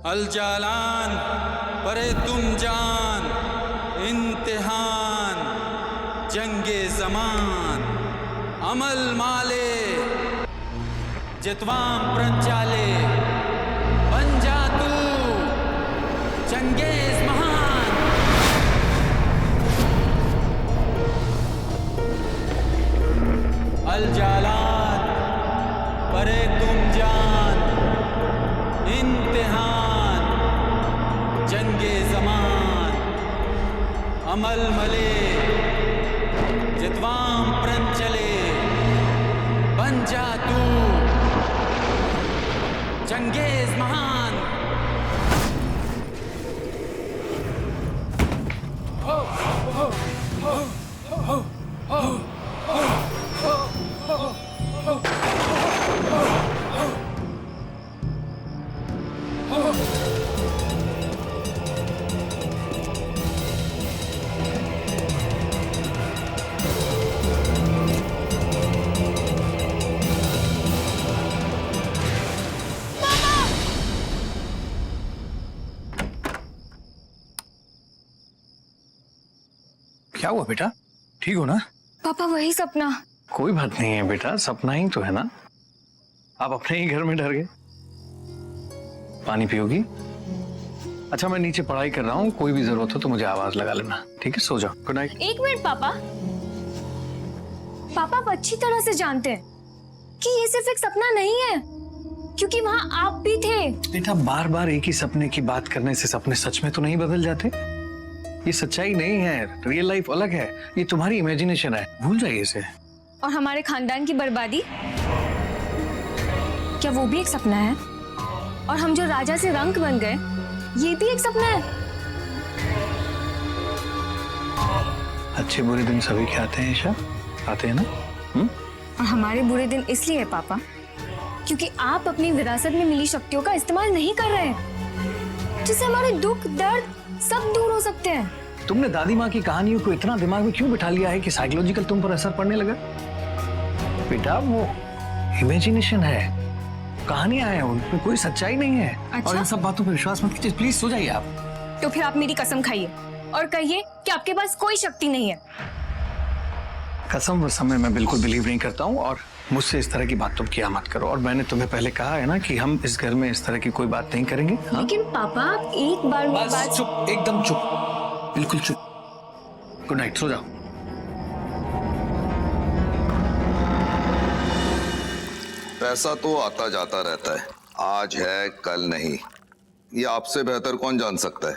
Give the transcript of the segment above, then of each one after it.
अल जालान परे तुम जान इम्तिहान जंगे जमान अमल माले जितवाम प्रंचाले बन जा तू चंगेज महान। अल जालान परे तुम जान इम्तिहान जंगे जमान अमल मले जितवाम प्रंचले बन जा तू चंगेज महान। क्या हुआ बेटा, ठीक हो ना? पापा वही सपना। कोई बात नहीं है बेटा, सपना ही तो है ना। आप अपने ही घर में डर गए। पानी पियोगी? अच्छा मैं नीचे पढ़ाई कर रहा हूँ, कोई भी जरूरत हो तो मुझे आवाज लगा लेना, ठीक है? सो जाओ, गुड नाइट। एक मिनट पापा, पापा आप अच्छी तरह से जानते हैं कि ये सिर्फ एक सपना नहीं है, क्योंकि वहाँ आप भी थे। बेटा बार बार एक ही सपने की बात करने से सपने सच में तो नहीं बदल जाते। ये सच्चाई नहीं है, रियल लाइफ अलग है, ये तुम्हारी इमेजिनेशन है, भूल जाइए इसे। और हमारे खानदान की बर्बादी, क्या वो भी एक सपना है? और हम जो राजा से रंक बन गए, ये भी एक सपना है। अच्छे बुरे दिन सभी के आते हैं ईशा, आते हैं ना? और हमारे बुरे दिन इसलिए है पापा, क्योंकि आप अपनी विरासत में मिली शक्तियों का इस्तेमाल नहीं कर रहे हैं, जिससे हमारे दुख दर्द सब दूर हो सकते हैं। तुमने दादी माँ की कहानियों को इतना दिमाग में क्यों बिठा लिया है कि साइकोलॉजिकल तुम पर असर पड़ने लगा? बेटा वो इमेजिनेशन है, कहानियां हैं, उनमें कोई सच्चाई नहीं है। अच्छा? और इन सब बातों पर विश्वास मत कीजिए, प्लीज सो जाइए आप। तो फिर आप मेरी कसम खाइए और कहिए कि आपके पास कोई शक्ति नहीं है। कसम वसम में मैं बिल्कुल बिलीव नहीं करता हूँ, और मुझसे इस तरह की बात तुम किया मत करो। और मैंने तुम्हें पहले कहा है ना कि हम इस घर में इस तरह की कोई बात नहीं करेंगे। हाँ? लेकिन पापा आप एक बार में बस बात। चुप, एकदम चुप, बिल्कुल चुप। गुड नाइट, सो जाओ। पैसा तो आता जाता रहता है, आज है कल नहीं, ये आपसे बेहतर कौन जान सकता है।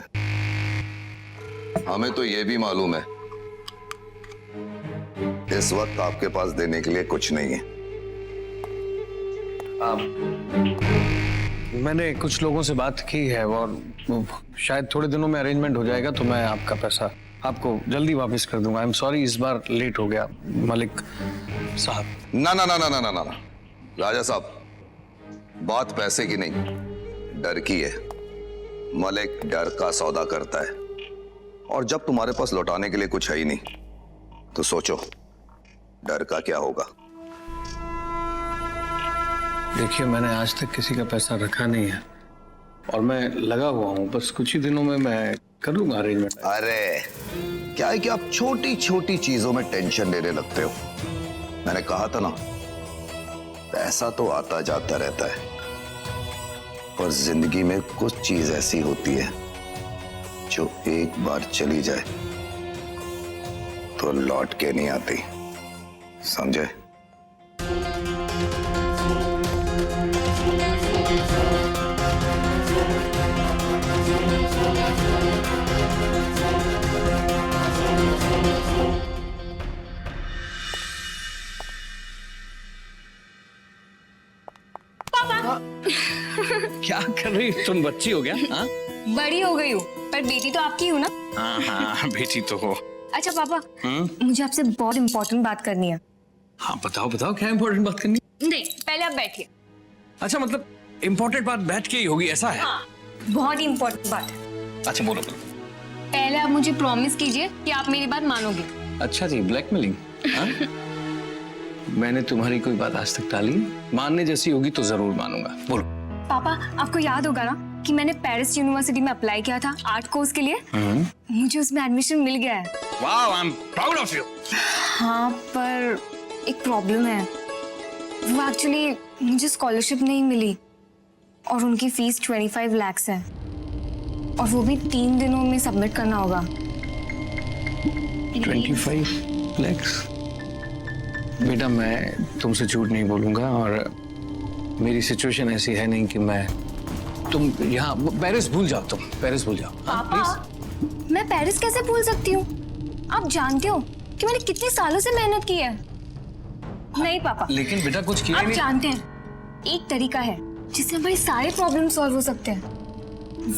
हमें तो ये भी मालूम है इस वक्त आपके पास देने के लिए कुछ नहीं है। मैंने कुछ लोगों से बात की है और शायद थोड़े दिनों में अरेंजमेंट हो जाएगा, तो मैं आपका पैसा आपको जल्दी वापस कर दूंगा। आई एम सॉरी इस बार लेट हो गया मलिक साहब। ना ना ना ना ना ना ना ना राजा साहब, बात पैसे की नहीं, डर की है। मलिक डर का सौदा करता है, और जब तुम्हारे पास लौटाने के लिए कुछ है ही नहीं तो सोचो डर का क्या होगा। देखिए मैंने आज तक किसी का पैसा रखा नहीं है और मैं लगा हुआ हूँ, बस कुछ ही दिनों में मैं कर लूंगा अरेंजमेंट। अरे क्या है कि आप छोटी छोटी चीजों में टेंशन लेने लगते हो। मैंने कहा था ना, पैसा तो आता जाता रहता है, पर जिंदगी में कुछ चीज ऐसी होती है जो एक बार चली जाए तो लौट के नहीं आती, समझे? क्या कर रही हो तुम, बच्ची हो गया? हाँ बड़ी हो गई हूँ, पर बेटी तो आपकी हूँ ना। हाँ हाँ बेटी तो हो। अच्छा पापा, मुझे आपसे बहुत इम्पोर्टेंट बात करनी है। हाँ बताओ बताओ, क्या इम्पोर्टेंट बात करनी? नहीं, पहले आप बैठिए। अच्छा मतलब इम्पोर्टेंट बात बैठ के ही होगी, ऐसा है? हाँ, बहुत ही इम्पोर्टेंट बात है। अच्छा बोलो। पहले आप मुझे प्रॉमिस कीजिए कि आप मेरी बात मानोगे। अच्छा जी, ब्लैकमेलिंग? मैंने तुम्हारी कोई बात आज तक टाली? मानने जैसी होगी तो जरूर मानूंगा, बोलो। पापा आपको याद होगा ना कि मैंने पेरिस यूनिवर्सिटी में अप्लाई किया था आर्ट कोर्स के लिए। मुझे उसमें एडमिशन मिल गया है। Wow, I am proud of you. हाँ, पर एक प्रॉब्लम है। वो एक्चुअली मुझे स्कॉलरशिप नहीं मिली और उनकी फीस 25 लाख है और वो भी 3 दिनों में सबमिट करना होगा। 25 लाख? बेटा मैं तुमसे झूठ नहीं बोलूंगा और मेरी सिचुएशन ऐसी है नहीं कि तुम यहाँ पेरिस भूल जाओ। तुम पेरिस भूल जाओ। पापा, मैं पेरिस कैसे भूल सकती हूँ? आप जानते हो कि मैंने कितने सालों से मेहनत की है। नहीं पापा, लेकिन बेटा कुछ किया आप नहीं। जानते हैं एक तरीका है जिससे हमारे सारे प्रॉब्लम सॉल्व हो सकते हैं।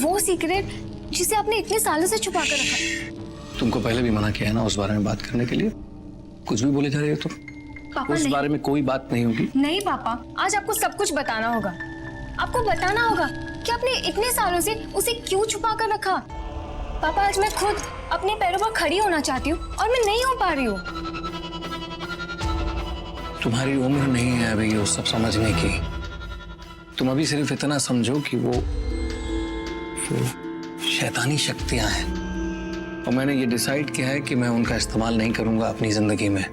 वो सीक्रेट जिसे आपने इतने सालों से छुपा कर रखा। तुमको पहले भी मना किया है ना उस बारे में बात करने के लिए। कुछ भी बोले जा रहे हो तुम। पापा उस नहीं, बारे में कोई बात नहीं होगी। नहीं पापा, आज आपको सब कुछ बताना होगा। आपको बताना होगा कि आपने इतने सालों से उसे क्यों छुपा कर रखा। पापा, आज मैं खुद अपने पैरों पर खड़ी होना चाहती हूँ और मैं नहीं हो पा रही हूँ। तुम्हारी उम्र नहीं है अभी वो सब समझने की। तुम अभी सिर्फ इतना समझो कि वो शैतानी शक्तियां हैं और मैंने ये डिसाइड किया है कि मैं उनका इस्तेमाल नहीं करूंगा अपनी जिंदगी में।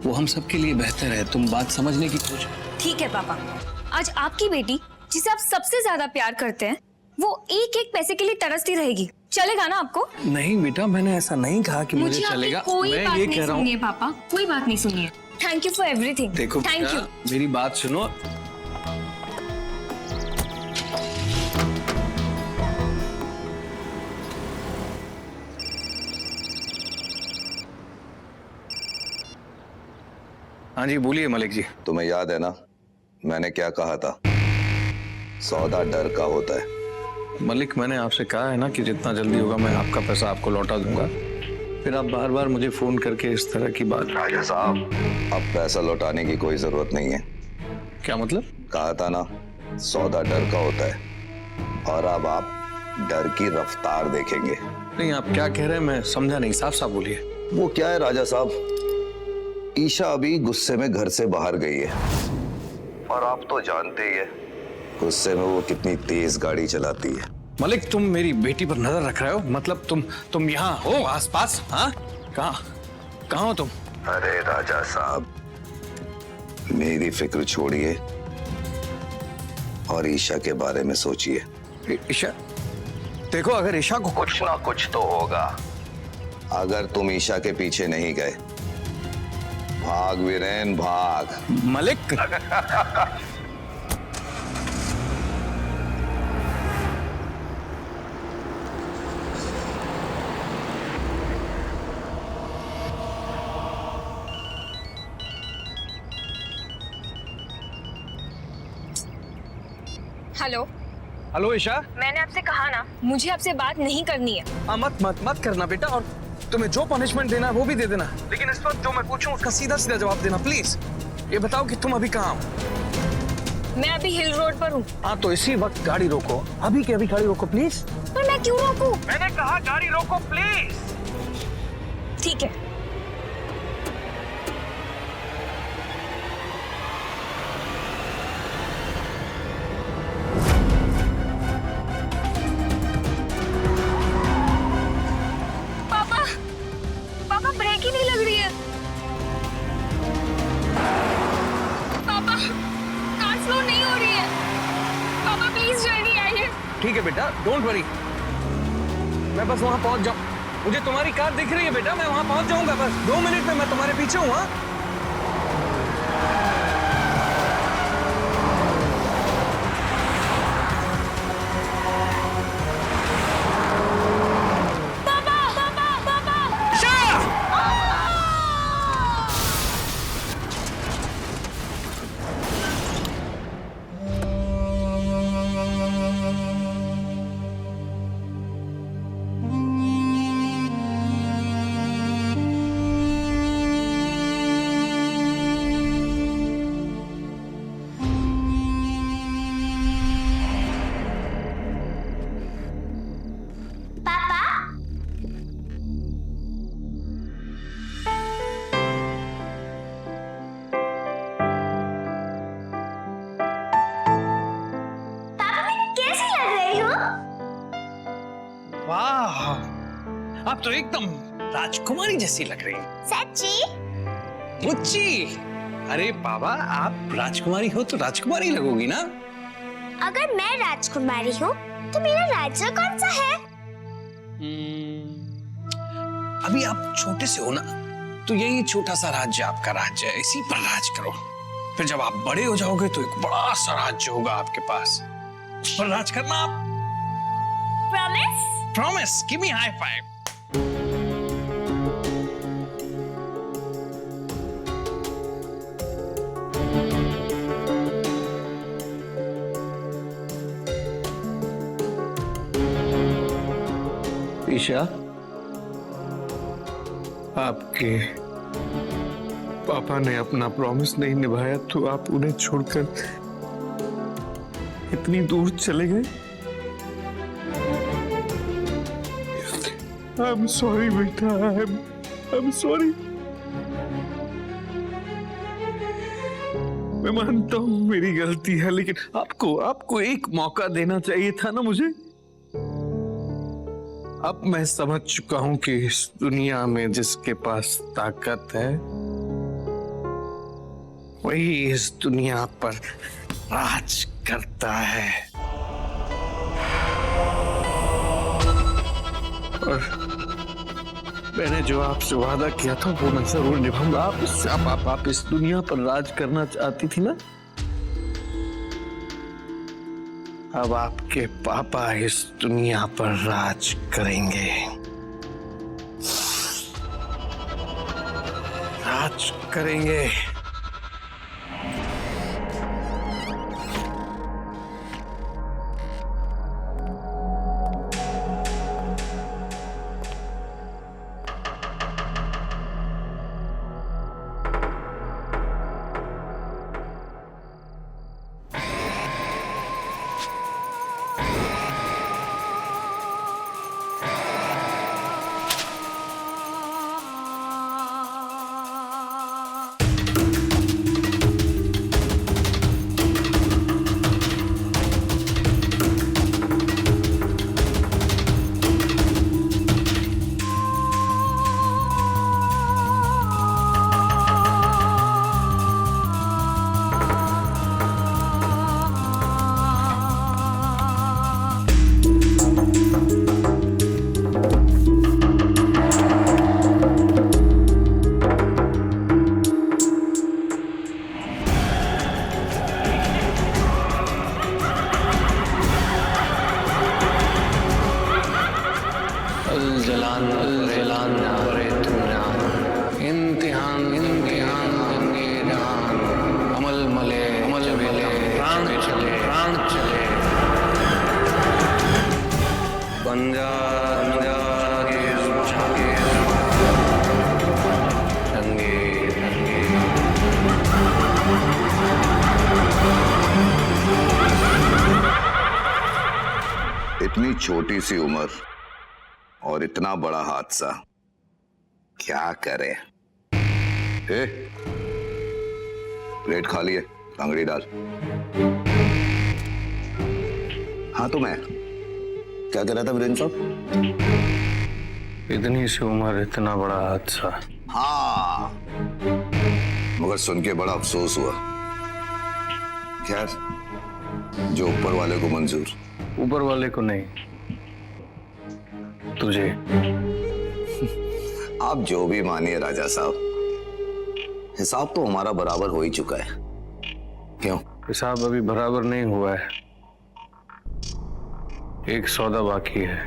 वो हम सबके लिए बेहतर है। तुम बात समझने की कोशिश। ठीक है पापा, आज आपकी बेटी जिसे आप सबसे ज्यादा प्यार करते हैं वो एक एक पैसे के लिए तरसती रहेगी। चलेगा ना आपको? नहीं बेटा, मैंने ऐसा नहीं कहा कि मुझे चलेगा। कोई मैं बात ये नहीं कह रहा हूँ। सुनिए पापा, कोई बात नहीं सुनिए। Thank you for everything. देखो थैंक बेटा, यू। मेरी बात सुनो। हाँ जी बोलिए मलिक जी। तुम्हें याद है ना मैंने क्या कहा था? सौदा डर का होता है। मलिक, मैंने आपसे कहा है ना कि जितना जल्दी होगा मैं आपका पैसा आपको लौटा दूंगा। फिर आप बार बार मुझे फोन करके इस तरह की बात। राजा साहब, अब पैसा लौटाने की कोई जरूरत नहीं है। क्या मतलब? कहा था ना सौदा डर का होता है और अब आप डर की रफ्तार देखेंगे। नहीं, आप क्या कह रहे हैं मैं समझा नहीं। साफ साफ बोलिए। वो क्या है राजा साहब, ईशा अभी गुस्से में घर से बाहर गई है और आप तो जानते ही है गुस्से में वो कितनी तेज गाड़ी चलाती है। मलिक, तुम मेरी बेटी पर नजर रख रहे हो? मतलब तुम यहाँ हो आसपास? हाँ, कहाँ हो तुम? अरे राजा साहब, मेरी फिक्र छोड़िए और ईशा के बारे में सोचिए। ईशा? देखो, अगर ईशा को कुछ ना कुछ तो होगा। अगर तुम ईशा के पीछे नहीं गए, भाग वीरेन भाग। मलिक हेलो। हेलो ईशा। मैंने आपसे कहा ना मुझे आपसे बात नहीं करनी है। मत करना बेटा, और तुम्हें जो पनिशमेंट देना है वो भी दे देना, लेकिन इस वक्त जो मैं पूछूं उसका सीधा सीधा जवाब देना प्लीज। ये बताओ कि तुम अभी कहाँ हो? मैं अभी हिल रोड पर हूँ। हाँ, तो इसी वक्त गाड़ी रोको, अभी के अभी गाड़ी रोको प्लीज। पर मैं क्यों रोकूं? मैंने कहा गाड़ी रोको प्लीज। ठीक है। पापा ब्रेक ही नहीं लग रही है। पापा, कार स्लो नहीं हो रही है। पापा प्लीज जल्दी आइए। ठीक है बेटा, डोंट वरी, मैं बस वहां पहुंच जाऊं। मुझे तुम्हारी कार दिख रही है बेटा, मैं वहां पहुंच जाऊंगा बस 2 मिनट में। मैं तुम्हारे पीछे हूं। हाँ, वाह, आप तो एकदम राजकुमारी जैसी लग रही हैं। सच्ची? मुच्ची, अरे बाबा, आप राजकुमारी हो तो राजकुमारी लगोगी ना। अगर मैं राजकुमारी हूँ तो मेरा राज्य कौन सा है? अभी आप छोटे से हो ना, तो यही छोटा सा राज्य आपका राज्य है, इसी पर राज करो। फिर जब आप बड़े हो जाओगे तो एक बड़ा सा राज्य होगा आपके पास, उस पर राज करना आप। Promise? Promise, give me high five. Isha, आपके पापा ने अपना प्रॉमिस नहीं निभाया तो आप उन्हें छोड़कर इतनी दूर चले गए। आई एम सॉरी बेटा, आई एम सॉरी। मैं मानता हूँ मेरी गलती है, लेकिन आपको एक मौका देना चाहिए था ना मुझे। अब मैं समझ चुका हूं कि इस दुनिया में जिसके पास ताकत है वही इस दुनिया पर राज करता है। और मैंने जो आपसे वादा किया था वो मैं जरूर निभाऊंगा। आप इस दुनिया पर राज करना चाहती थी ना, अब आपके पापा इस दुनिया पर राज करेंगे, राज करेंगे। जलान परे तुम जान, इम्तिहान देंगे जान, अमल मले प्राण चले पंजा के रंगे इतनी छोटी सी उम्र और इतना बड़ा हादसा, क्या करें? प्लेट खाली है, कांगड़ी डाल। हाँ तो मैं क्या कह रहा था वीरेंद्र साहब? इतनी सी उम्र इतना बड़ा हादसा। हाँ, मगर सुन के बड़ा अफसोस हुआ। खैर, जो ऊपर वाले को मंजूर। ऊपर वाले को नहीं, तुझे। आप जो भी मानिए राजा साहब, हिसाब तो हमारा बराबर हो ही चुका है। क्यों? हिसाब अभी बराबर नहीं हुआ है, एक सौदा बाकी है,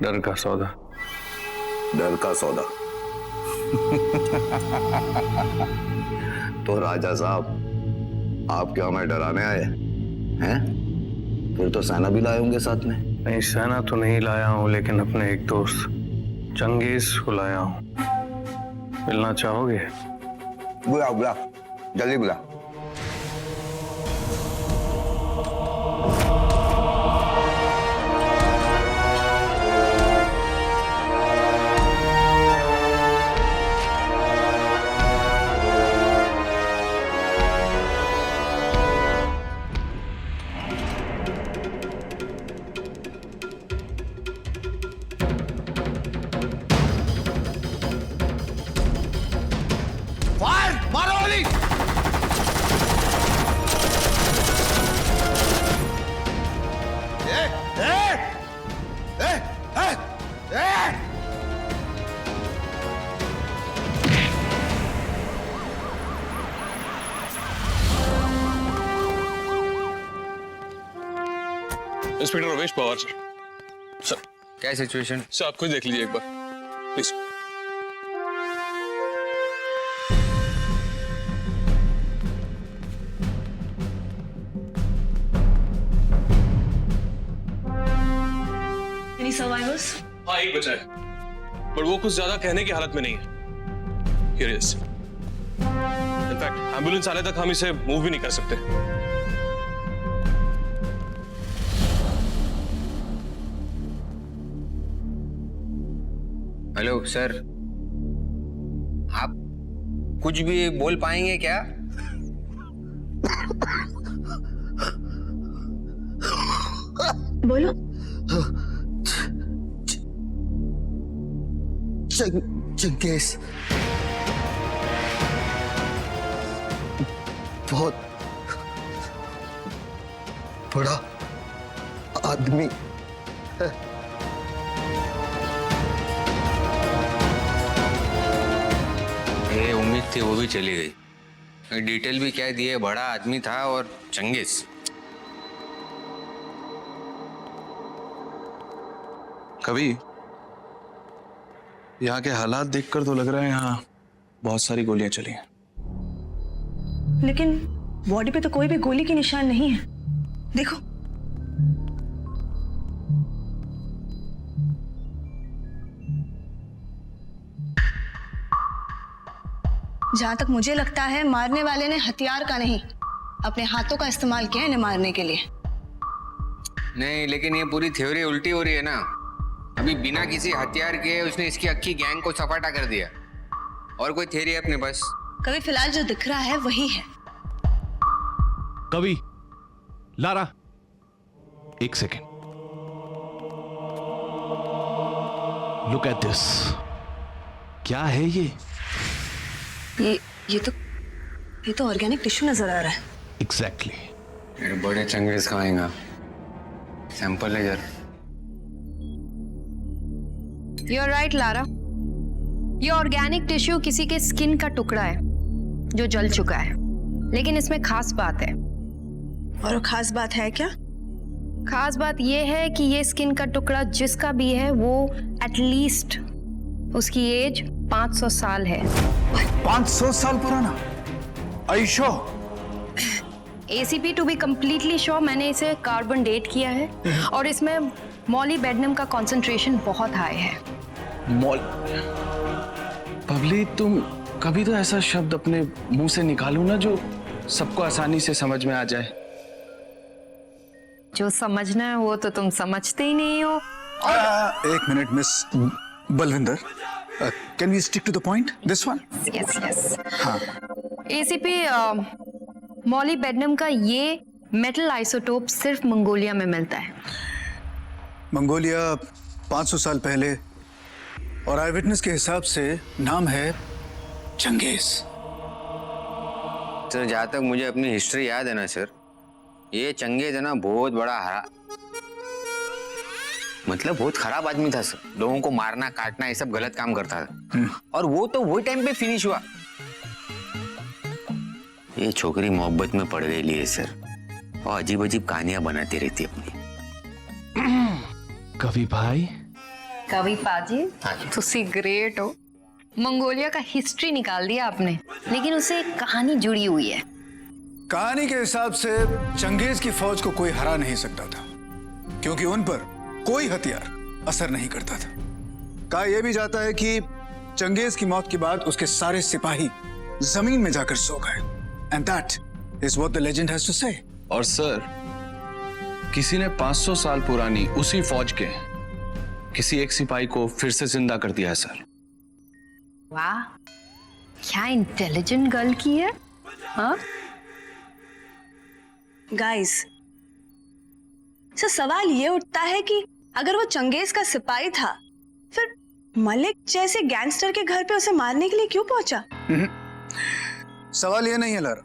डर का सौदा। डर का सौदा? तो राजा साहब, आप क्या हमें डराने आए हैं? फिर तो सेना भी लाए होंगे साथ में। नहीं, सेना तो नहीं लाया हूं, लेकिन अपने एक दोस्त चंगेज को लाया हूं। मिलना चाहोगे? बुला, जल्दी बुला। Inspector Ramesh Pawar sir. Sir क्या सिचुएशन? सर आप खुद देख लीजिए एक बार प्लीज। Any survivors? हाँ एक बचा है, पर वो कुछ ज्यादा कहने की हालत में नहीं है। Here it is. In fact ambulance आने तक हम इसे मूव भी नहीं कर सकते। हेलो सर, आप कुछ भी बोल पाएंगे क्या? बोलो। चंगेज बहुत बड़ा आदमी है। ये उम्मीद थी, वो भी चली गई। डिटेल भी क्या दिए, बड़ा आदमी था और चंगेज। कभी यहाँ के हालात देखकर तो लग रहा है यहाँ बहुत सारी गोलियां चली हैं। लेकिन बॉडी पे तो कोई भी गोली के निशान नहीं है। देखो। जहां तक मुझे लगता है मारने वाले ने हथियार का नहीं, अपने हाथों का इस्तेमाल किया है इन्हें मारने के लिए। नहीं, लेकिन ये पूरी थ्योरी उल्टी हो रही है ना। अभी बिना किसी हथियार के उसने इसकी अक्की गैंग को सपाटा कर दिया। और कोई थ्योरी है अपने पास? कभी फिलहाल जो दिख रहा है वही है। कवि, लारा, एक सेकेंड। Look at this. क्या है ये? ये तो ऑर्गेनिक टिश्यू नजर आ रहा है। एग्जैक्टली। मेरे बड़े चंगेज कहाँ आएगा? सैंपल है जरा। You're right, Lara. ये ऑर्गेनिक टिश्यू किसी के स्किन का टुकड़ा है जो जल चुका है, लेकिन इसमें खास बात है। और वो खास बात है क्या? खास बात ये है कि ये स्किन का टुकड़ा जिसका भी है वो एटलीस्ट उसकी एज 500 साल है। 500 साल पुराना? आयशो? ACP to be completely sure, मैंने इसे कार्बन डेट किया है और इसमें मॉलीबेडनम का कॉन्सेंट्रेशन बहुत हाई है। पबली, तुम कभी तो ऐसा शब्द अपने मुंह से निकालो ना जो सबको आसानी से समझ में आ जाए। जो समझना है वो तो तुम समझते ही नहीं हो। एक minute miss Balvinder, can we stick to the point, this one? Yes yes. हाँ। ACP मॉलीबेडनम का ये मेटल आइसोटोप सिर्फ मंगोलिया में मिलता है। मंगोलिया 500 साल पहले, और आई विटनेस के हिसाब से नाम है चंगेज। सर जहाँ तक मुझे अपनी हिस्ट्री याद है ना सर, ये चंगेज है ना बहुत बड़ा मतलब बहुत खराब आदमी था सर। लोगों को मारना काटना ये सब गलत काम करता था। और वो तो वही टाइम पे फिनिश हुआ। ये छोकरी मोहब्बत में पड़ गई लिए सर, और अजीब अजीब कहानियां बनाती रहती अपनी। कवि भाई, कवि पाजी, तुसी ग्रेट हो। मंगोलिया का हिस्ट्री निकाल दिया आपने, लेकिन उससे एक कहानी जुड़ी हुई है। कहानी के हिसाब से चंगेज की फौज को कोई हरा नहीं सकता था, क्योंकि उन पर कोई हथियार असर नहीं करता था। कहा यह भी जाता है कि चंगेज की मौत के बाद उसके सारे सिपाही जमीन में जाकर सो गए, and that is what the legend has to say. और सर, किसी ने 500 साल पुरानी उसी फौज के किसी एक सिपाही को फिर से जिंदा कर दिया है सर। वाह, क्या इंटेलिजेंट गर्ल की है। हाँ गाइस, सर सवाल ये उठता है कि अगर वो चंगेज का सिपाही था, फिर मलिक जैसे गैंगस्टर के घर पे उसे मारने के लिए क्यों पहुंचा? सवाल ये नहीं है लारा,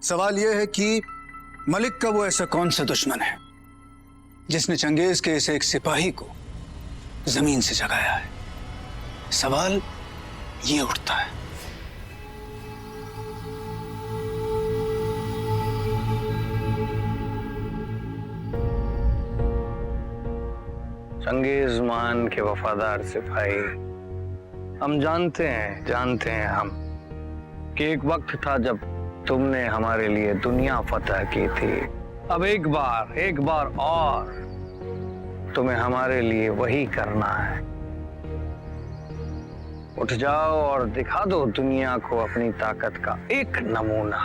सवाल ये है कि मलिक का वो ऐसा कौन सा दुश्मन है जिसने चंगेज के इस एक सिपाही को जमीन से जगाया है। सवाल ये उठता है। चंगेज मान के वफादार सिपाही, हम जानते हैं हम कि एक वक्त था जब तुमने हमारे लिए दुनिया फतह की थी। अब एक बार और तुम्हें हमारे लिए वही करना है। उठ जाओ और दिखा दो दुनिया को अपनी ताकत का एक नमूना,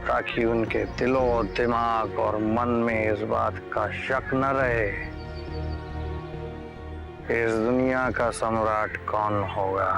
ताकि उनके दिलो दिमाग और मन में इस बात का शक न रहे इस दुनिया का सम्राट कौन होगा।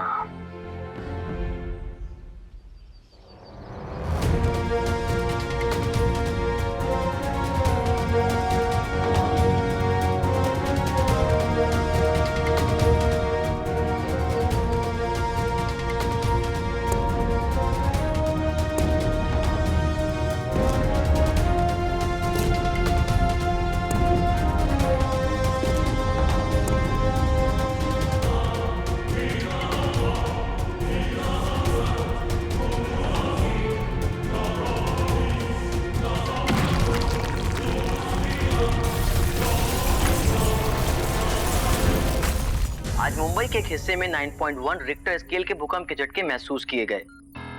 आज मुंबई के एक हिस्से में 9.1 रिक्टर स्केल के भूकंप के झटके महसूस किए गए।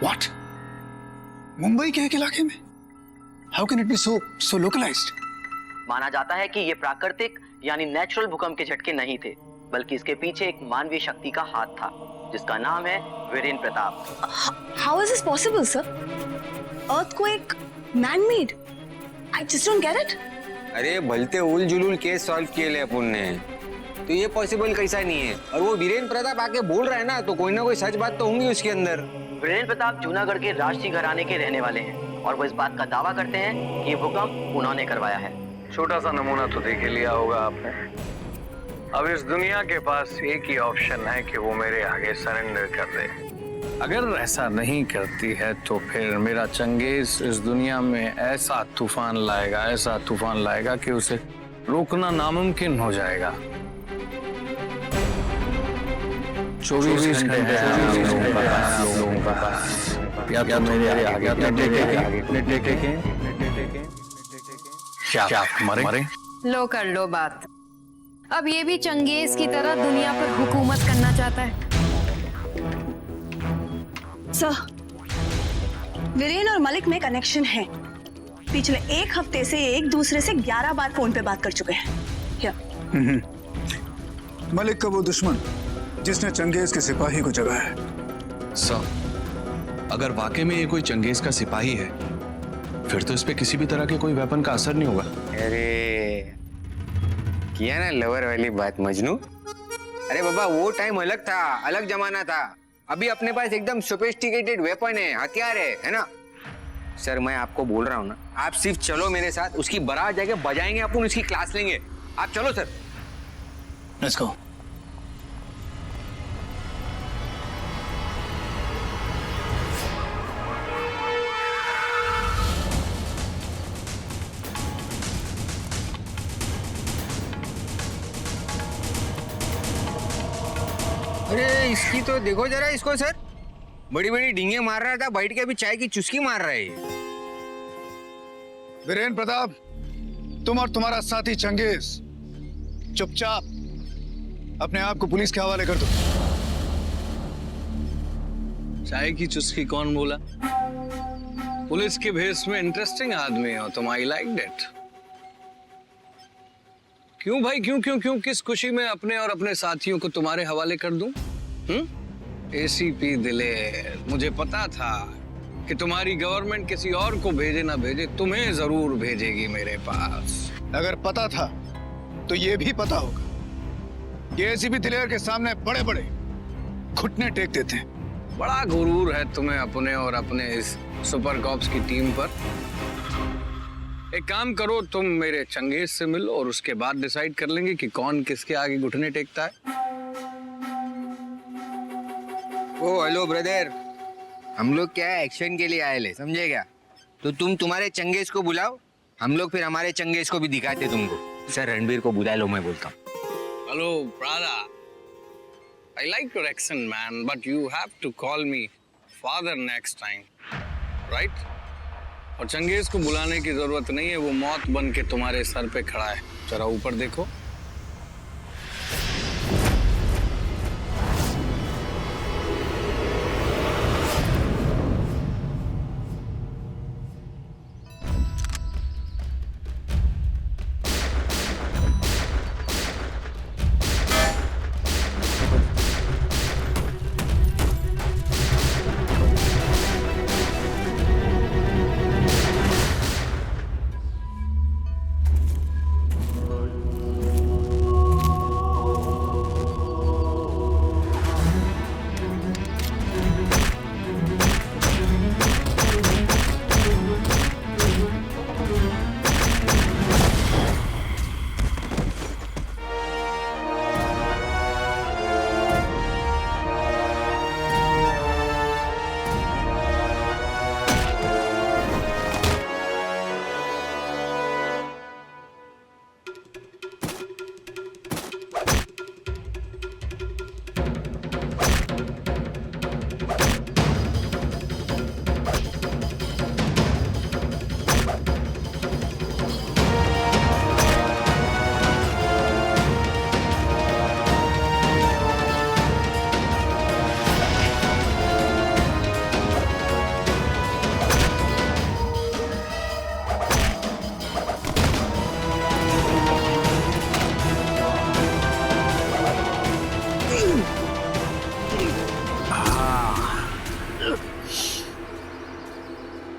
What? मुंबई के एक इलाके में? How can it be so localized? माना जाता है कि ये प्राकृतिक यानी नेचुरल भूकंप के झटके नहीं थे, बल्कि इसके पीछे एक मानवीय शक्ति का हाथ था, जिसका नाम है Virendra Pratap. How is this possible, sir? Earthquake, man-made. I just don't get it. अरे भलते उल जुलूल केस सॉल्व किए ले अपन ने, तो ये पॉसिबल कैसा नहीं है। और वो वीरेंद्र प्रताप आके बोल रहा है ना, तो कोई ना कोई सच बात तो होंगी उसके अंदर। वीरेंद्र प्रताप जूनागढ़ के राजसी घराने के रहने वाले हैं और वो इस बात का दावा करते हैं कि ये भूकंप उन्होंने करवाया है। छोटा सा नमूना तो देख ही लिया होगा आपने। अब इस दुनिया के पास एक ही ऑप्शन है कि वो मेरे आगे सरेंडर कर दे। अगर ऐसा नहीं करती है तो फिर मेरा चंगेज इस दुनिया में ऐसा तूफान लाएगा कि उसे रोकना नामुमकिन हो जाएगा। 24 घंटे हैं आप लोगों के पास, या तो मेरे आगे टेके क्या मरे? लो कर लो बात। अब ये भी चंगेज की तरह दुनिया पर हुकूमत करना चाहता है। सर, वीरेन और मलिक में कनेक्शन है। पिछले एक हफ्ते से एक दूसरे से 11 बार फोन पे बात कर चुके हैं। मलिक का वो दुश्मन जिसने चंगेज के सिपाही को जगाया है। सर, अगर वाकई में ये कोई चंगेज का सिपाही है, फिर तो इस पे किसी भी तरह के कोई वेपन का असर नहीं होगा। अरे किया ना लवर वाली बात मजनू। अरे बाबा, वो टाइम अलग था, अलग जमाना था। अभी अपने पास एकदम सोफिस्टिकेटेड वेपन है, हथियार है ना। सर, मैं आपको बोल रहा हूँ ना, आप सिर्फ चलो मेरे साथ, उसकी बारात जाके बजाएंगे अपन, उसकी क्लास लेंगे। आप चलो सर। Let's go. अरे इसकी तो देखो जरा इसको सर, बड़ी बड़ी डींगे मार रहा था, बैठ के अभी चाय की चुस्की मार रहा है। वीरेंद्र प्रताप, तुम और तुम्हारा साथी चंगेज चुपचाप अपने आप को पुलिस के हवाले कर दो। चाय की चुस्की कौन बोला? पुलिस के भेस में इंटरेस्टिंग आदमी हो तुम, आई लाइक दैट। क्यों भाई, क्यों किस खुशी में अपने और अपने साथियों को तुम्हारे हवाले कर दूं? एसीपी दिलेर, मुझे पता था कि तुम्हारी गवर्नमेंट किसी और को भेजे ना भेजे, तुम्हें जरूर भेजेगी मेरे पास। अगर पता था तो ये भी पता होगा कि एसीपी दिलेर के सामने बड़े बड़े घुटने टेक देते हैं। बड़ा गुरूर है तुम्हें अपने और अपने इस सुपर कॉप्स की टीम पर। एक काम करो, तुम मेरे चंगेज से मिलो और उसके बाद डिसाइड कर लेंगे कि कौन किसके आगे घुटने टेकता है। ओ हेलो ब्रदर, हम लोग क्या एक्शन के लिए आए ले, समझे क्या? तो तुम तुम्हारे चंगेज को बुलाओ, हम लोग फिर हमारे चंगेज को भी दिखाते तुमको। सर, रणबीर को बुला लो, मैं बोलता हूँ। Hello brother, I like your accent, man, but you have to call me father next time, right? और चंगेज को बुलाने की जरूरत नहीं है, वो मौत बन के तुम्हारे सर पे खड़ा है। जरा ऊपर देखो।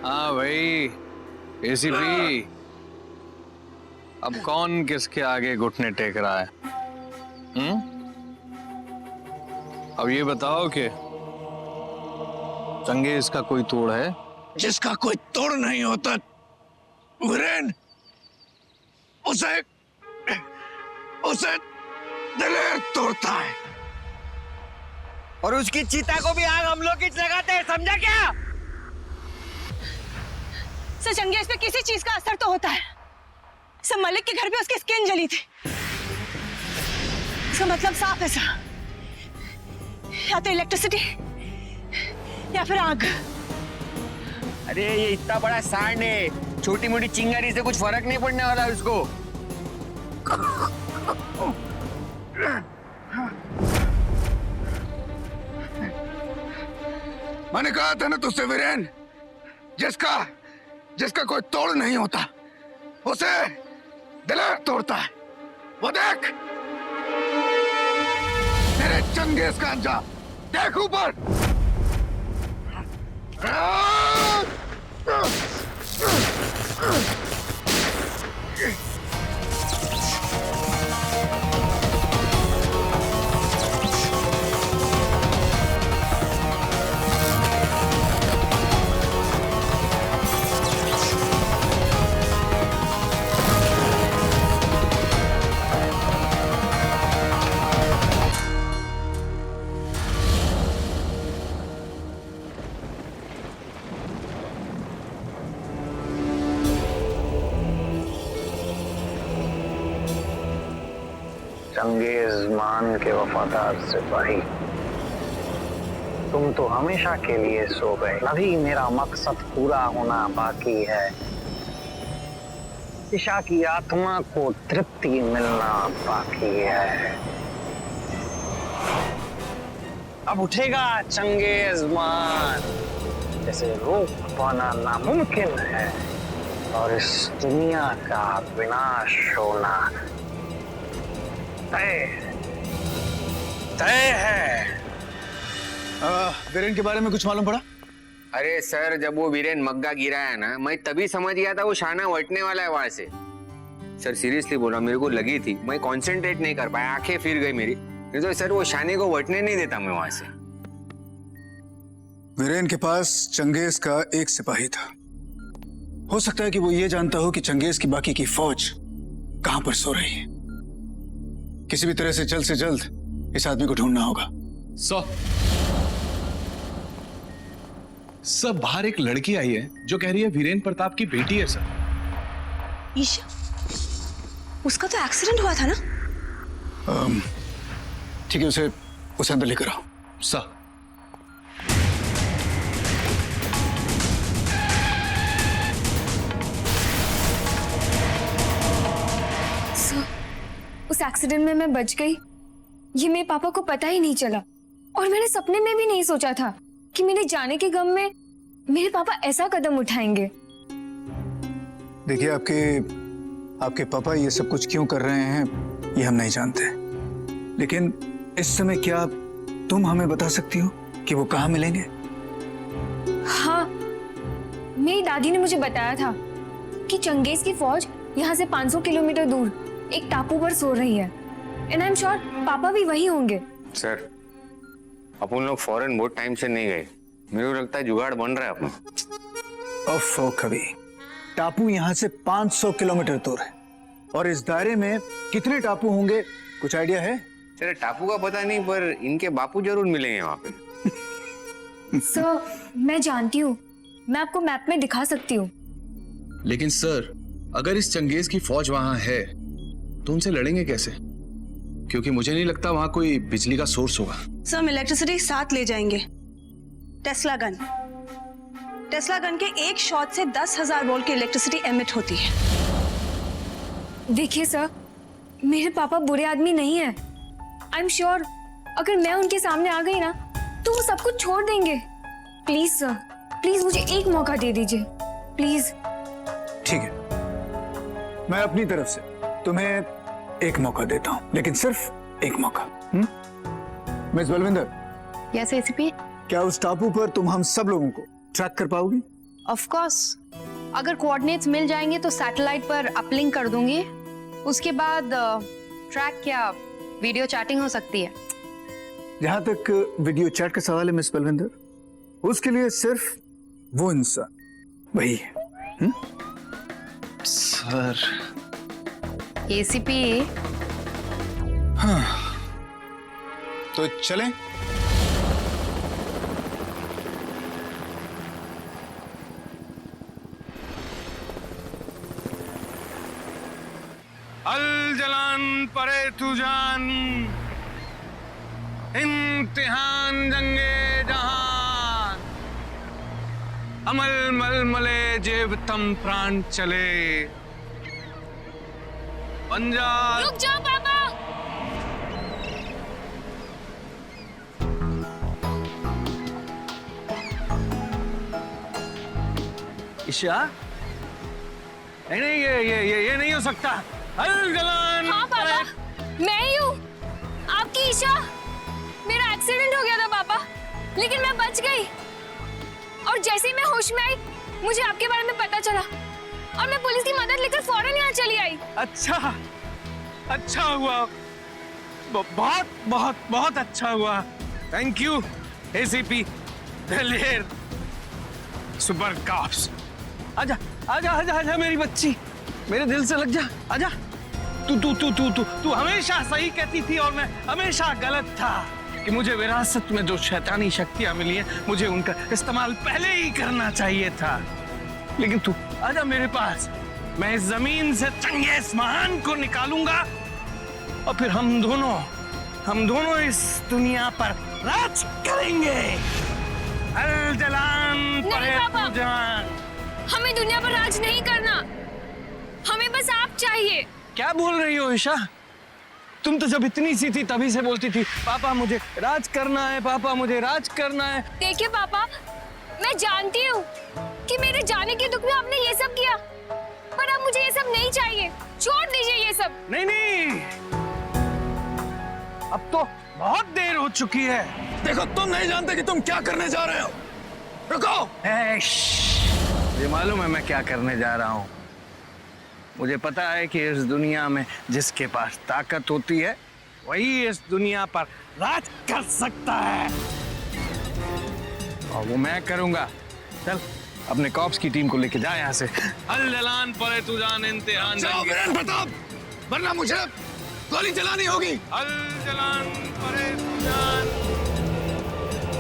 हाँ भाई एसीपी, अब कौन किसके आगे घुटने टेक रहा है? अब ये बताओ कि चंगेज का कोई तोड़ है? जिसका कोई तोड़ नहीं होता वीरेन, उसे दिलेर तोड़ता है। और उसकी चिता को भी आग हम लोग ही लगाते हैं, समझा क्या? सर चंगेज पे किसी चीज का असर तो होता है। सर मलिक के घर पे उसकी स्किन जली थी। इसका मतलब साफ है सर, या तो इलेक्ट्रिसिटी या फिर आग। अरे ये इतना बड़ा सांड है, छोटी मोटी चिंगारी से कुछ फर्क नहीं पड़ने वाला उसको। मैंने कहा था ना तुझसे वीरेन, जिसका कोई तोड़ नहीं होता उसे दिलेर तोड़ता है। वो देख तेरे चंगेज का अंजाम, देख ऊपर। चंगेज मान के वफादार सिपाही, तुम तो हमेशा के लिए सो गए। अभी मेरा मकसद पूरा होना बाकी है। ईशा की आत्मा को तृप्ति मिलना बाकी है। अब उठेगा चंगेज मान, जैसे रोक पाना नामुमकिन है, और इस दुनिया का विनाश होना तय है। वीरेन के बारे में कुछ मालूम पड़ा? अरे सर, जब वो वीरेन मग्गा गिरा है ना, मैं तभी समझ गया था वो शाना वटने वाला है वहां से। सर सीरियसली बोल रहा, मेरे को लगी थी, मैं कंसंट्रेट नहीं कर पाया, आंखें फिर गई मेरी। नहीं तो सर वो शाने को वटने नहीं देता मैं वहां से। वीरेन के पास चंगेज का एक सिपाही था। हो सकता है कि वो ये जानता हो कि चंगेज की बाकी की फौज कहां पर सो रही है। किसी भी तरह से जल्द इस आदमी को ढूंढना होगा। सर बाहर एक लड़की आई है जो कह रही है वीरेन प्रताप की बेटी है सर। ईशा, उसका तो एक्सीडेंट हुआ था ना? ठीक है, उसे अंदर लेकर आओ। सर एक्सीडेंट में मैं बच गई, ये मेरे पापा को पता ही नहीं चला। और मैंने सपने में भी नहीं सोचा था कि मेरे जाने के गम में मेरे पापा ऐसा कदम उठाएंगे। देखिए, आपके पापा ये सब कुछ क्यों कर रहे हैं ये हम नहीं जानते, लेकिन इस समय क्या तुम हमें बता सकती हो कि वो कहाँ मिलेंगे? हाँ, मेरी दादी ने मुझे बताया था कि चंगेज की फौज यहाँ से 500 किलोमीटर दूर एक टापू पर सो रही है। एंड आई एम श्योर पापा भी वही होंगे। सर, अपन लोग फॉरेन बहुत टाइम से नहीं गए, मेरे को लगता है जुगाड़ बन रहा है अपना। ओफो कभी, टापू यहाँ से 500 किलोमीटर दूर है और इस दायरे में कितने टापू होंगे, कुछ आइडिया है? तेरे टापू का पता नहीं, पर इनके बापू जरूर मिलेंगे वहां पे। सर, मैं जानती हूँ, मैं आपको मैप में दिखा सकती हूँ। लेकिन सर, अगर इस चंगेज की फौज वहां है तो उनसे लड़ेंगे कैसे? क्योंकि मुझे नहीं लगता वहां कोई बिजली का सोर्स होगा। सर, हम इलेक्ट्रिसिटी साथ ले जाएंगे। टेस्ला गन के एक शॉट से 10,000 वोल्ट की इलेक्ट्रिसिटी एमिट होती है। देखिए सर, मेरे पापा बुरे आदमी नहीं है। आई एम श्योर अगर मैं उनके सामने आ गई ना तो वो सब कुछ छोड़ देंगे। प्लीज सर, प्लीज मुझे एक मौका दे दीजिए, प्लीज। ठीक है, मैं अपनी तरफ से तुम्हें एक मौका देता हूँ, लेकिन सिर्फ एक मौका। Miss Balvinder, yes ACP. क्या उस टापू पर तुम हम सब लोगों को ट्रैक कर पाओगी? ऑफ कोर्स, अगर कोऑर्डिनेट्स मिल जाएंगे तो सैटेलाइट पर अपलिंक कर दूंगी। उसके बाद ट्रैक क्या वीडियो चैटिंग हो सकती है। जहां तक वीडियो चैट का सवाल है मिस बलविंदर, उसके लिए सिर्फ वो इंसान वही है। Sir, ACP. हाँ, तो चलें? अल जलान परे तू जान, इम्तिहान जंगे जहान, अमल मल मले जेब तम प्राण चले, पंजाब। रुक जाओ पापा। ईशा, नहीं ये नहीं हो सकता। अल जलान। हाँ पापा, मैं ही हूँ, आपकी ईशा। मेरा एक्सीडेंट हो गया था पापा, लेकिन मैं बच गई। और जैसे ही मैं होश में आई, मुझे आपके बारे में पता चला और मैं पुलिस की मदद लेकर फौरन यहाँ चली आई। अच्छा हुआ, बहुत बहुत बहुत अच्छा हुआ। Thank you ACP Daler super cops. आजा आजा आजा आजा मेरी बच्ची, मेरे दिल से लग जा, आजा। तू हमेशा सही कहती थी और मैं हमेशा गलत था कि मुझे विरासत में जो शैतानी शक्तियां मिली हैं, मुझे उनका इस्तेमाल पहले ही करना चाहिए था। लेकिन तू आजा मेरे पास, मैं इस जमीन से चंगेज महान को निकालूंगा और फिर हम दोनों इस दुनिया पर राज करेंगे। अल जलान परे तू जान। हमें दुनिया पर राज नहीं करना, हमें बस आप चाहिए। क्या बोल रही हो ईशा? तुम तो जब इतनी सी थी तभी से बोलती थी, पापा मुझे राज करना है, पापा मुझे राज करना है। देखिए पापा, मैं जानती हूँ कि मेरे जाने के दुख में आपने ये सब किया, पर अब मुझे ये सब नहीं चाहिए। छोड़ दीजिए ये सब। नहीं, अब तो बहुत देर हो चुकी है। देखो, तुम नहीं जानते कि तुम क्या करने जा रहे हो। रुको। मुझे मालूम है मैं क्या करने जा रहा हूँ। मुझे पता है कि इस दुनिया में जिसके पास ताकत होती है वही इस दुनिया पर राज कर सकता है, और वो मैं करूंगा। चल अपने कॉप्स की टीम को लेके जा यहाँ से। अल जलान परे तू जान, इम्तिहान वीरेंद्र प्रताप, वरना मुझे गोली चलानी होगी। अल जलान परे तू जान,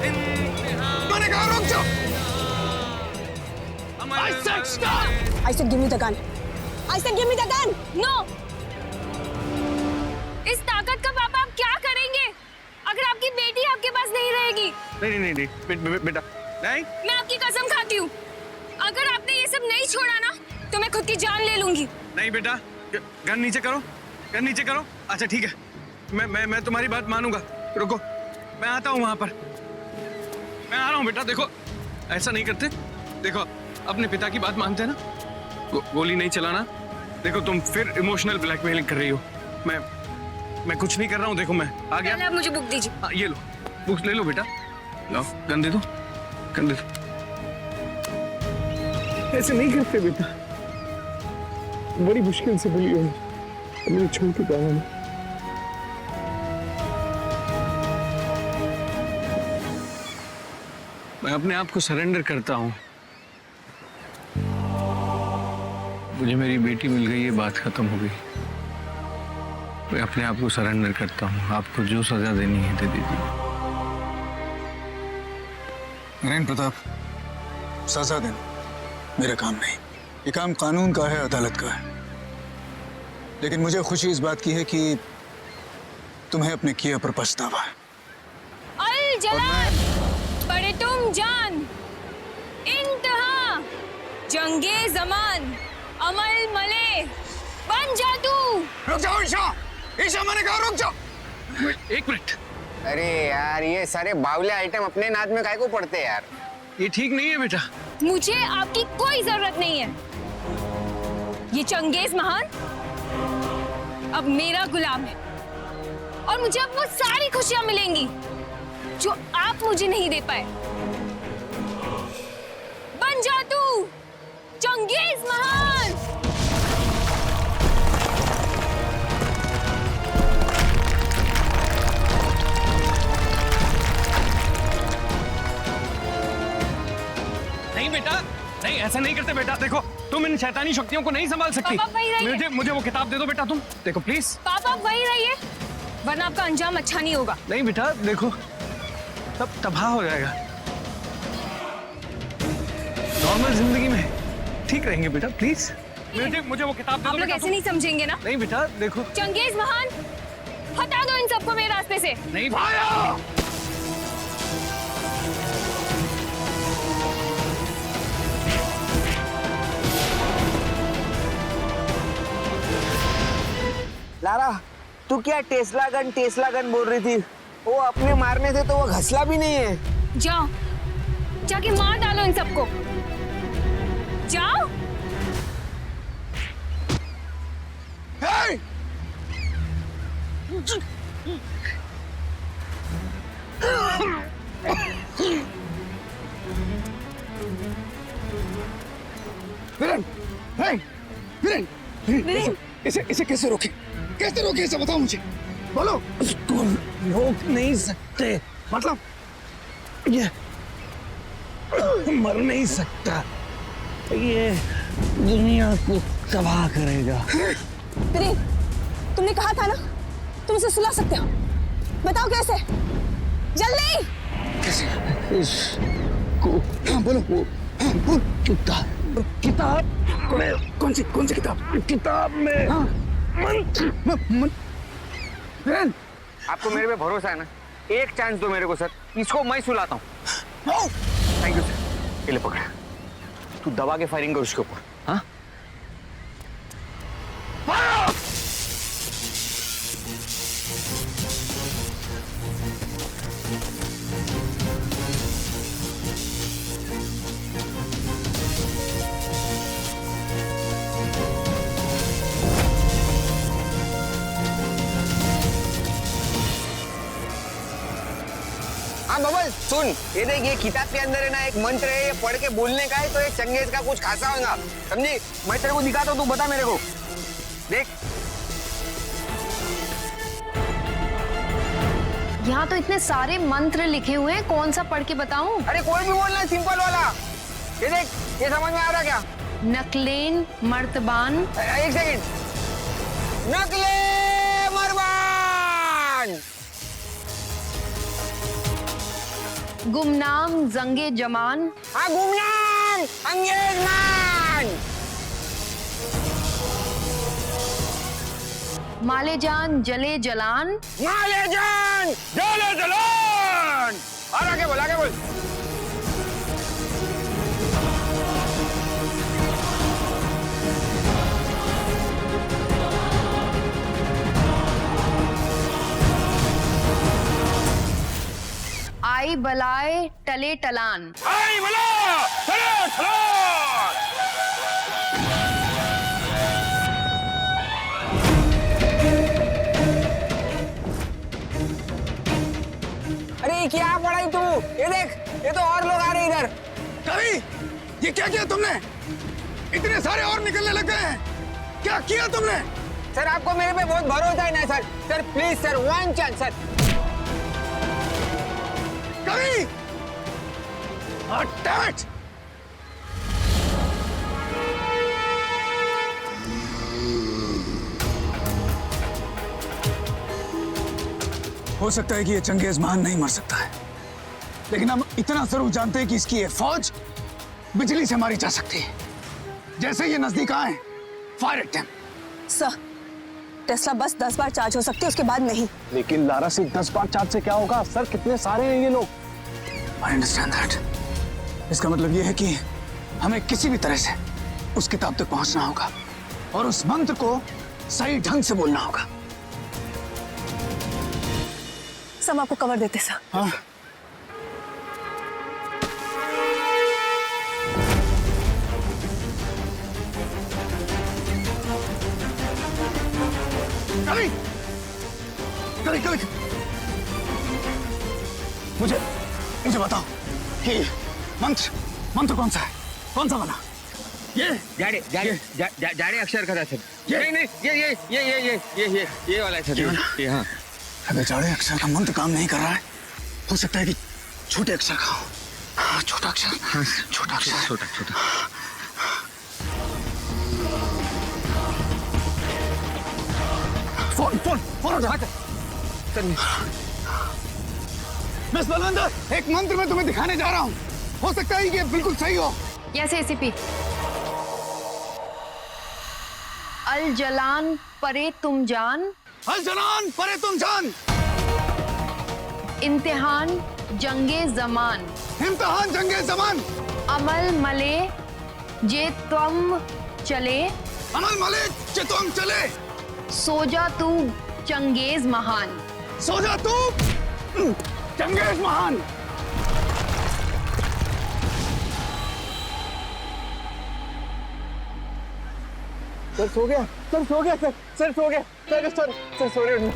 इम्तिहान। मैंने कहा रुक जाओ। I said stop. I said give me the gun. I said give me the gun. No. इस ताकत का पापा आप क्या करेंगे अगर आपकी बेटी आपके पास नहीं रहेगी? नहीं बेटा नहीं। मैं आपकी कसम खाती हूँ, अगर आपने ये सब नहीं छोड़ा ना तो मैं खुद की जान ले लूंगी। नहीं बेटा, गन नीचे करो, यार नीचे करो। अच्छा ठीक है, मैं तुम्हारी बात मानूंगा। रुको, मैं आता हूँ वहां पर। मैं आ रहा हूँ बेटा। देखो ऐसा नहीं करते। देखो अपने पिता की बात मानते हैं ना, गोली नहीं चलाना। देखो तुम फिर इमोशनल ब्लैकमेलिंग कर रही हो। मैं कुछ नहीं कर रहा हूँ। देखो मैं आ गया। पहले आप मुझे बुक दीजिए। हाँ ये लो, बुक ले लो बेटा। लो गन दे दो, गन दे दो। ऐसे नहीं करते बेटा, बड़ी मुश्किल से बोली हो, मुझे छोड़ के जाना नहीं। मैं अपने आप को सरेंडर करता हूँ। मुझे मेरी बेटी मिल गई, ये बात खत्म हो गई। मैं अपने आप को सरेंडर करता हूँ। आपको जो सजा देनी है दे दीजिए। वीरेंद्र प्रताप, सजा देना मेरा काम नहीं। ये काम कानून का है, अदालत का है। लेकिन मुझे खुशी इस बात की है कि तुम्हें अपने किए पर पछतावा है। अल जलाल, बड़े तुम जान, इंतहा, जंगे जमान, अमल मले, बन जा तू। रुक जाओ ईशा, ईशा मैंने कहा रुक जाओ। एक मिनट। अरे यार ये सारे बावले आइटम अपने नाद में काहे को पड़ते हैं यार? ये ठीक नहीं है बेटा। मुझे आपकी कोई जरूरत नहीं है। ये चंगेज महान अब मेरा गुलाम है और मुझे अब वो सारी खुशियां मिलेंगी जो आप मुझे नहीं दे पाए। बन जा तू चंगेज महान। नहीं बेटा, नहीं ऐसा नहीं करते बेटा। देखो तुम इन शैतानी शक्तियों को नहीं संभाल सकती। पापा वहीं रहिए। मुझे वो किताब दे दो बेटा। तुम देखो प्लीज। पापा वहीं रहिए, वरना आपका अंजाम अच्छा नहीं होगा। नहीं बेटा देखो, सब तबाह हो जाएगा। नॉर्मल जिंदगी में ठीक रहेंगे बेटा, प्लीज। मुझे वो किताब दे दो। आप लोग ऐसे नहीं समझेंगे ना। नहीं बेटा देखो। चंगेज महान, हटा दो इन सबको मेरे रास्ते से। नहीं भाया। लारा, तू क्या टेस्ला गन बोल रही थी? वो अपने मारने से तो वो घसला भी नहीं है। जाओ, जाके मार डालो इन सबको। जाओ। Hey! इसे कैसे रोके? कैसे रोके इसे बताओ मुझे, बोलो। इसको रोक नहीं सकते। मतलब ये मर नहीं सकता, ये दुनिया को तबाह करेगा। वीरेन, तुमने कहा था ना तुम इसे सुला सकते हो। बताओ कैसे, जल्दी। इसको हाँ बोलो। हाँ बोल। किताब कौन सी किताब? किताब में हाँ। वीरेन, आपको मेरे पे भरोसा है ना? एक चांस दो मेरे को सर, इसको मैं सुलाता हूँ। Thank you sir. ये ले पकड़, तू दबा के फायरिंग कर उसके ऊपर। हाँ हाँ बबल सुन, ये देख, ये किताब के अंदर है ना एक मंत्र है, ये पढ़ के बोलने का है तो ये चंगेज का कुछ खासा होगा, समझी? मैं तेरे को दिखाता हूँ, तू बता मेरे को। देख, यहाँ तो इतने सारे मंत्र लिखे हुए हैं, कौन सा पढ़ के बताऊं? अरे कोई भी बोलना है, सिंपल वाला। ये देख, ये समझ में आ रहा क्या? नकलेन मर्तबान। एक सेकंड। नकले मरबान, गुमनाम जंगे जमान। हाँ गुमनाम अंगेजमान, माले जान जले जलान। माले जान जले जलान। और आगे बोल, आगे बोल। बलाए टले टलान। अरे क्या पढ़ाई तू? ये देख, ये तो और लोग आ रहे इधर। कवि, ये क्या किया तुमने? इतने सारे और निकलने लग गए हैं। क्या किया तुमने? सर आपको मेरे पे बहुत भरोसा है ना sir? Sir please sir, one chance sir. कवि, damn it! हो सकता है कि ये चंगेज महान नहीं मर सकता है, लेकिन हम इतना जरूर जानते हैं कि इसकी ये फौज बिजली से मारी जा सकती है। जैसे ये नजदीक आए, fire at them. Sir, Tesla बस 10 बार चार्ज हो सकती है, उसके बाद नहीं। लेकिन लारा सिर्फ 10 बार चार्ज से क्या होगा सर? कितने सारे हैं ये लोग। I understand that. इसका मतलब ये है कि हमें किसी भी तरह से उस किताब तक पहुंचना होगा और उस मंत्र को सही ढंग से बोलना होगा। सब आपको कवर देते सर। हाँ। कवि, कवि, कवि, मुझे बताओ कि मंत्र कौन सा है? कौन सा वाला? ये जाड़े अक्षर का था सर। नहीं, ये वाला है सर। ये हाँ। अगर जाड़े अक्षर का मंत्र काम नहीं कर रहा है, हो सकता है कि छोटे अक्षर का हो। हाँ, छोटा अक्षर। हाँ, छोटा अक्षर। छोटा। फोन उठा। मिस बलविंदर, एक मंत्र मैं तुम्हें दिखाने जा रहा हूँ। हो सकता है कि ये बिल्कुल सही हो। Yes ACP. अल जलान परे तुम जान, अल जलान परे तुम जान, इम्तिहान जंगे जमान, इम्तिहान जंगे जमान, अमल मले जे तुम चले, अमल मले जे तुम चले, सोजा तू चंगेज महान, सोजा तू चंगेज महान। सर सो गया, सर सो गया, सर सो गया, सर सो रहे।